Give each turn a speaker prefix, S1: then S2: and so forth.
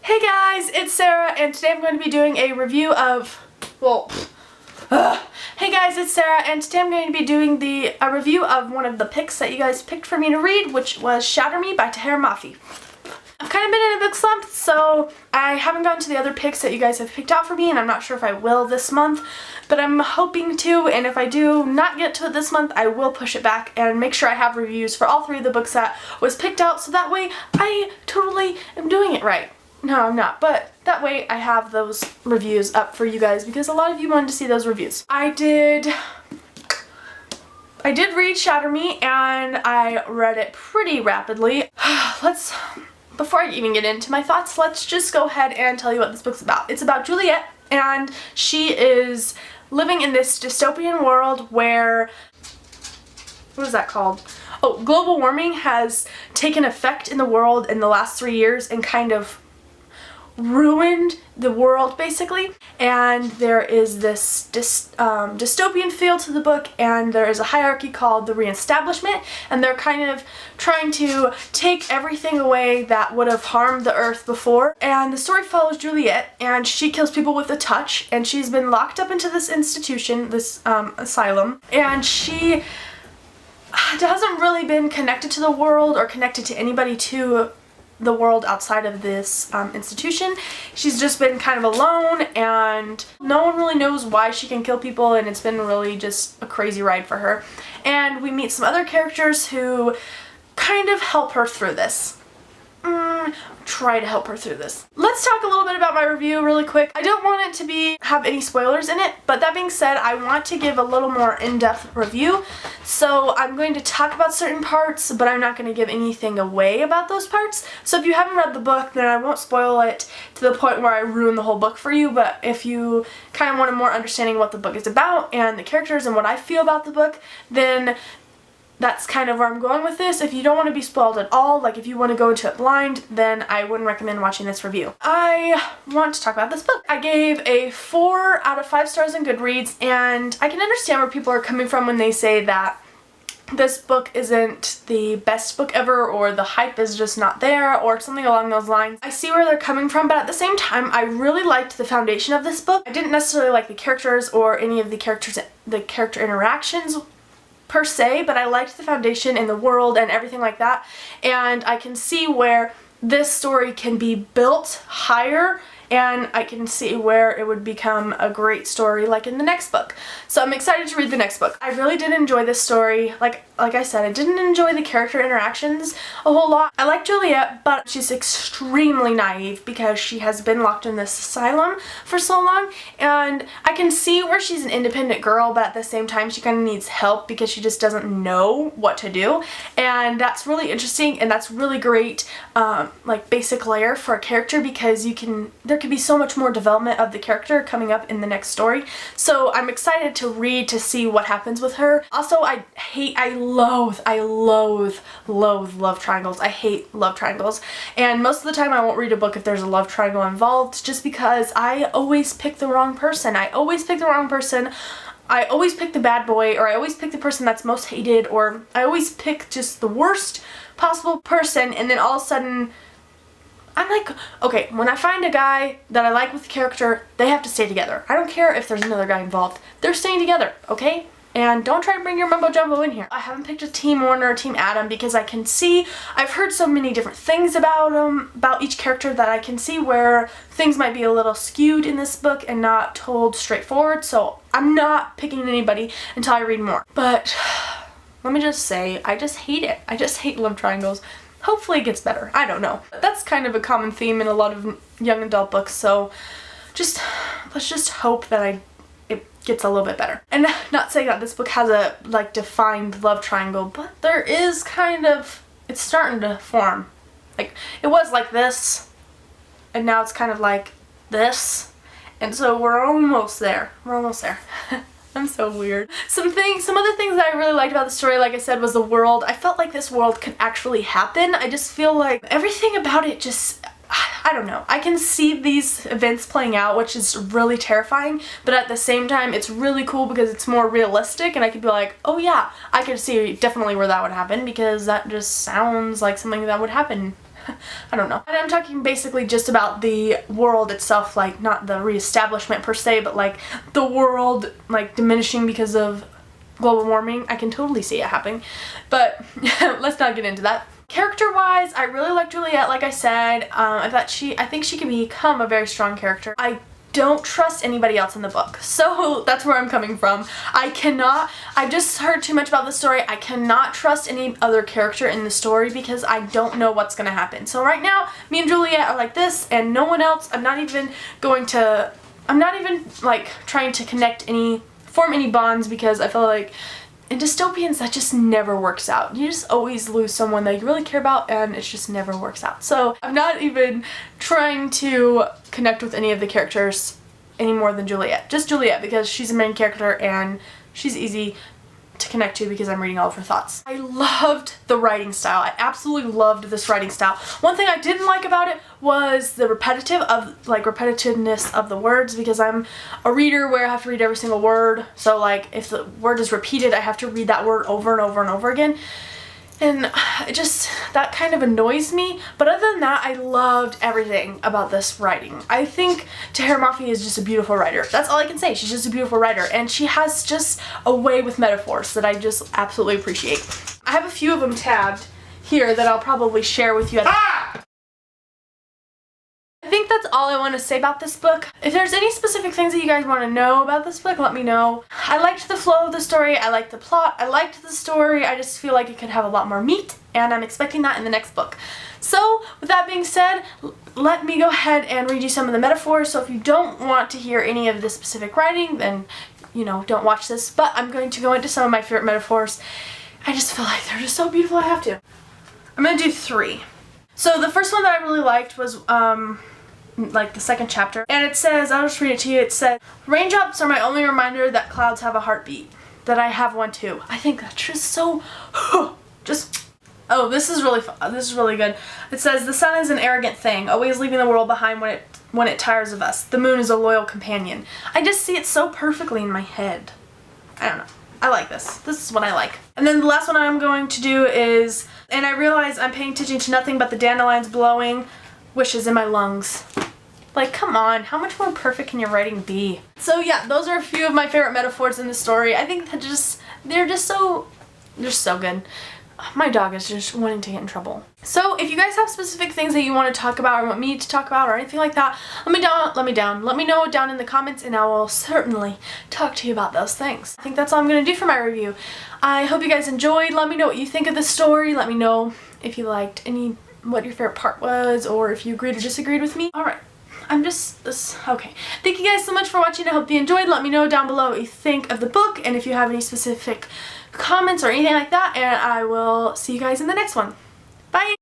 S1: Hey guys, it's Sarah, and today I'm going to be doing a review of, Hey guys, it's Sarah, and today I'm going to be doing a review of one of the picks that you guys picked for me to read, which was Shatter Me by Tahereh Mafi. I've kind of been in a book slump, so I haven't gotten to the other picks that you guys have picked out for me, and I'm not sure if I will this month, but I'm hoping to, and if I do not get to it this month, I will push it back and make sure I have reviews for all three of the books that was picked out, so that way I totally am doing it right. No, I'm not, but that way I have those reviews up for you guys because a lot of you wanted to see those reviews. I did read Shatter Me, and I read it pretty rapidly. Before I even get into my thoughts, let's just go ahead and tell you what this book's about. It's about Juliet, and she is living in this dystopian world where, what is that called? Oh, global warming has taken effect in the world in the last 3 years and kind of ruined the world basically, and there is this dystopian feel to the book, and there is a hierarchy called the Reestablishment, and they're kind of trying to take everything away that would have harmed the earth before. And the story follows Juliet, and she kills people with a touch, and she's been locked up into this institution, this asylum, and she hasn't really been connected to the world or connected to anybody to the world outside of this institution. She's just been kind of alone, and no one really knows why she can kill people, and it's been really just a crazy ride for her. And we meet some other characters who kind of help her through this. Try to help her through this. Let's talk a little bit about my review really quick. I don't want it to have any spoilers in it, but that being said, I want to give a little more in-depth review. So I'm going to talk about certain parts, but I'm not going to give anything away about those parts. So if you haven't read the book, then I won't spoil it to the point where I ruin the whole book for you, but if you kind of want a more understanding of what the book is about and the characters and what I feel about the book, then that's kind of where I'm going with this. If you don't want to be spoiled at all, like if you want to go into it blind, then I wouldn't recommend watching this review. I want to talk about this book. I gave a 4 out of 5 stars in Goodreads, and I can understand where people are coming from when they say that this book isn't the best book ever, or the hype is just not there, or something along those lines. I see where they're coming from, but at the same time, I really liked the foundation of this book. I didn't necessarily like the characters or any of the character interactions per se, but I liked the foundation and the world and everything like that, and I can see where this story can be built higher, and I can see where it would become a great story like in the next book. So I'm excited to read the next book. I really did enjoy this story. Like I said, I didn't enjoy the character interactions a whole lot. I like Juliet, but she's extremely naive because she has been locked in this asylum for so long, and I can see where she's an independent girl, but at the same time she kind of needs help because she just doesn't know what to do, and that's really interesting, and that's really great like basic layer for a character, because there could be so much more development of the character coming up in the next story. So I'm excited to read to see what happens with her. Also, I loathe love triangles. I hate love triangles, and most of the time I won't read a book if there's a love triangle involved, just because I always pick the wrong person. I always pick the bad boy, or I always pick the person that's most hated, or I always pick just the worst possible person, and then all of a sudden I'm like, okay, when I find a guy that I like with the character, they have to stay together. I don't care if there's another guy involved. They're staying together, okay? And don't try to bring your mumbo jumbo in here. I haven't picked a Team Warner or Team Adam because I can see, I've heard so many different things about each character, that I can see where things might be a little skewed in this book and not told straightforward. So I'm not picking anybody until I read more. But let me just say, I just hate it. I just hate love triangles. Hopefully it gets better. I don't know. That's kind of a common theme in a lot of young adult books, so let's just hope that it gets a little bit better. And not saying that this book has a defined love triangle, but there is kind of, it's starting to form. Like, it was like this, and now it's kind of like this, and so we're almost there. We're almost there. I'm so weird. Some other things that I really liked about the story, like I said, was the world. I felt like this world could actually happen. I just feel like everything about it just, I don't know. I can see these events playing out, which is really terrifying, but at the same time, it's really cool because it's more realistic, and I could be like, oh yeah, I could see definitely where that would happen, because that just sounds like something that would happen I don't know. And I'm talking basically just about the world itself, like not the reestablishment per se, but like the world like diminishing because of global warming. I can totally see it happening, but let's not get into that. Character-wise, I really like Juliet, like I said. I think she can become a very strong character. I don't trust anybody else in the book, so that's where I'm coming from. I've just heard too much about the story. I cannot trust any other character in the story because I don't know what's gonna happen. So right now, me and Juliet are like this, and no one else. I'm not even like trying to form any bonds because I feel like in dystopians, that just never works out. You just always lose someone that you really care about, and it just never works out. So I'm not even trying to connect with any of the characters any more than Juliet. Just Juliet, because she's the main character and she's easy to connect to because I'm reading all of her thoughts. I loved the writing style. I absolutely loved this writing style. One thing I didn't like about it was the repetitiveness of the words, because I'm a reader where I have to read every single word. So like if the word is repeated, I have to read that word over and over and over again. And that kind of annoys me. But other than that, I loved everything about this writing. I think Tahereh Mafi is just a beautiful writer. That's all I can say. She's just a beautiful writer. And she has just a way with metaphors that I just absolutely appreciate. I have a few of them tabbed here that I'll probably share with you. I think that's all I want to say about this book. If there's any specific things that you guys want to know about this book, let me know. I liked the flow of the story, I liked the plot, I liked the story, I just feel like it could have a lot more meat, and I'm expecting that in the next book. So, with that being said, let me go ahead and read you some of the metaphors. So if you don't want to hear any of the specific writing, then, you know, don't watch this. But I'm going to go into some of my favorite metaphors. I just feel like they're just so beautiful, I have to. I'm going to do 3. So the first one that I really liked was, like the second chapter, and it says, I'll just read it to you. It said, raindrops are my only reminder that clouds have a heartbeat, that I have one too. I think that's just so, oh, this is really fun. This is really good. It says, the sun is an arrogant thing, always leaving the world behind when it tires of us. The moon is a loyal companion. I just see it so perfectly in my head. I don't know. I like this. This is what I like. And then the last one I'm going to do is, and I realize I'm paying attention to nothing but the dandelions blowing, wishes in my lungs. Like, come on, how much more perfect can your writing be? So yeah, those are a few of my favorite metaphors in the story. I think that they're so good. My dog is just wanting to get in trouble. So if you guys have specific things that you want to talk about or want me to talk about or anything like that, let me know down in the comments, and I will certainly talk to you about those things. I think that's all I'm going to do for my review. I hope you guys enjoyed. Let me know what you think of the story. Let me know if you liked what your favorite part was, or if you agreed or disagreed with me. Alright. Okay. Thank you guys so much for watching. I hope you enjoyed. Let me know down below what you think of the book, and if you have any specific comments or anything like that, and I will see you guys in the next one. Bye!